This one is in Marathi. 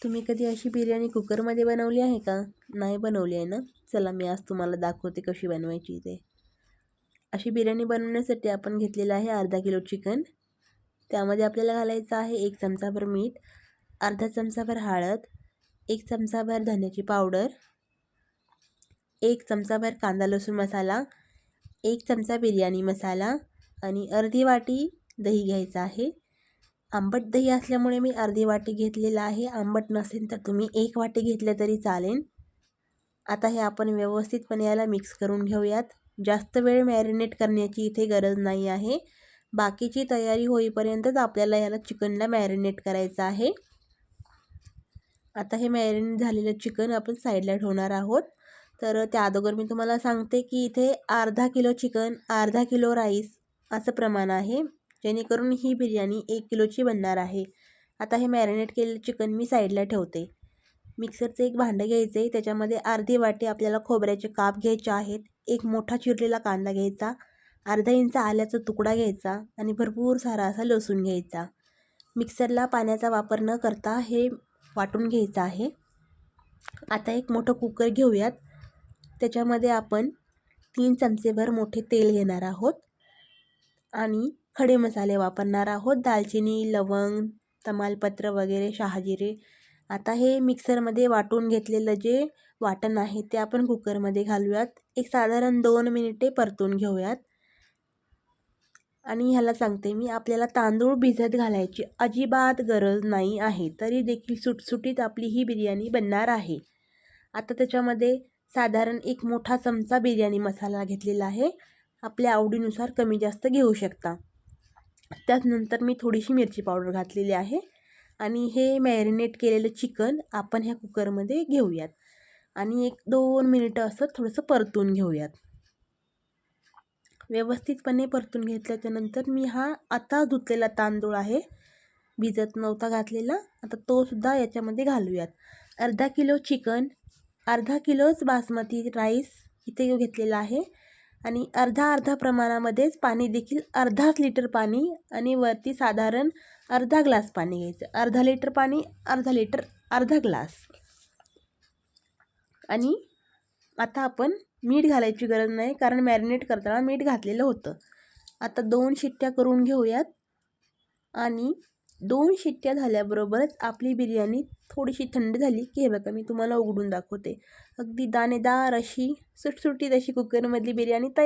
तुम्ही कधी अशी बिर्याणी कुकरमध्ये बनवली आहे का? नाही बनवली आहे ना? चला मी आज तुम्हाला दाखवते कशी बनवायची ते. अशी बिर्याणी बनवण्यासाठी आपण घेतलेलं आहे अर्धा किलो चिकन. त्यामध्ये आपल्याला घालायचं आहे 1 चमचाभर मीठ, अर्धा चमचाभर हळद, 1 चमचाभर धन्याची पावडर, 1 चमचाभर कांदा लसूण मसाला, 1 चमचा बिर्याणी मसाला आणि अर्धी वाटी दही घ्यायचं आहे. आंबट दही असल्यामुळे मी अर्धी वाटी घेतलेलं आहे. आंबट नसेल तर तुम्ही 1 वाटी घेतलं तरी चालेल. आता हे आपण व्यवस्थितपणे याला मिक्स करून घेऊयात. जास्त वेळ मॅरिनेट करण्याची इथे गरज नाही आहे. बाकीची तयारी होईपर्यंतच आपल्याला याला चिकनला मॅरिनेट करायचं आहे. आता हे मॅरिनेट झालेलं चिकन आपण साईडला ठेवणार आहोत. तर त्या अगोदर मी तुम्हाला सांगते की इथे अर्धा किलो चिकन, अर्धा किलो राईस असं प्रमाण आहे, जेणेकरून ही बिर्याणी 1 किलोची बनणार आहे. आता हे मॅरिनेट केलेलं चिकन मी साईडला ठेवते. मिक्सरचं एक भांडं घ्यायचं आहे. त्याच्यामध्ये अर्धी वाटी आपल्याला खोबऱ्याचे काप घ्यायचे आहेत. एक मोठा चिरलेला कांदा घ्यायचा, अर्धा इंच आल्याचा तुकडा घ्यायचा आणि भरपूर सारा असा लसूण घ्यायचा. मिक्सरला पाण्याचा वापर न करता हे वाटून घ्यायचं आहे. आता एक मोठं कुकर घेऊयात. त्याच्यामध्ये आपण 3 चमचेभर मोठे तेल घेणार आहोत आणि खडे मसाले वापरणार आहोत. दालचिनी, लवंग, तमालपत्र वगैरे, शहाजिरे. आता हे मिक्सरमध्ये वाटून घेतलेलं जे वाटण आहे ते आपण कुकरमध्ये घालूयात. एक साधारण 2 मिनिटे परतून घेऊयात. आणि ह्याला सांगते मी, आपल्याला तांदूळ भिजत घालायची अजिबात गरज नाही आहे. तरी देखील सुटसुटीत आपली ही बिर्याणी बनणार आहे. आता त्याच्यामध्ये साधारण एक मोठा चमचा बिर्याणी मसाला घेतलेला आहे. आपल्या आवडीनुसार कमी जास्त घेऊ शकता. त्यानंतर मी थोडीशी मिरची पावडर घातलेली आहे आणि हे मॅरिनेट केलेलं चिकन आपण ह्या कुकरमध्ये घेऊयात आणि 1-2 मिनिटं असं थोडंसं परतून घेऊयात. व्यवस्थितपणे परतून घेतल्याच्यानंतर मी हा आता धुतलेला तांदूळ आहे, भिजत नव्हता घातलेला, आता तो सुद्धा याच्यामध्ये घालूयात. अर्धा किलो चिकन, अर्धा किलोच बासमती राईस इथे घेतलेला आहे आणि अर्धा प्रमाणामध्येच पाणी देखील, अर्धाच लिटर पाणी आणि वरती साधारण अर्धा ग्लास पाणी घ्यायचं. अर्धा लिटर पाणी, अर्धा लिटर, अर्धा ग्लास. आणि आता आपण मीठ घालायची गरज नाही, कारण मॅरिनेट करताना मीठ घातलेलं होतं. आता 2 शिट्ट्या करून घेऊयात आणि 2 शिट्ट्या झाल्याबरोबरच आपली बिर्याणी थोडीशी थंड झाली की हे बघा मी तुम्हाला उघडून दाखवते. अगदी दाणेदार अशी सुटसुटीत अशी कुकरमधली बिर्याणी तयार.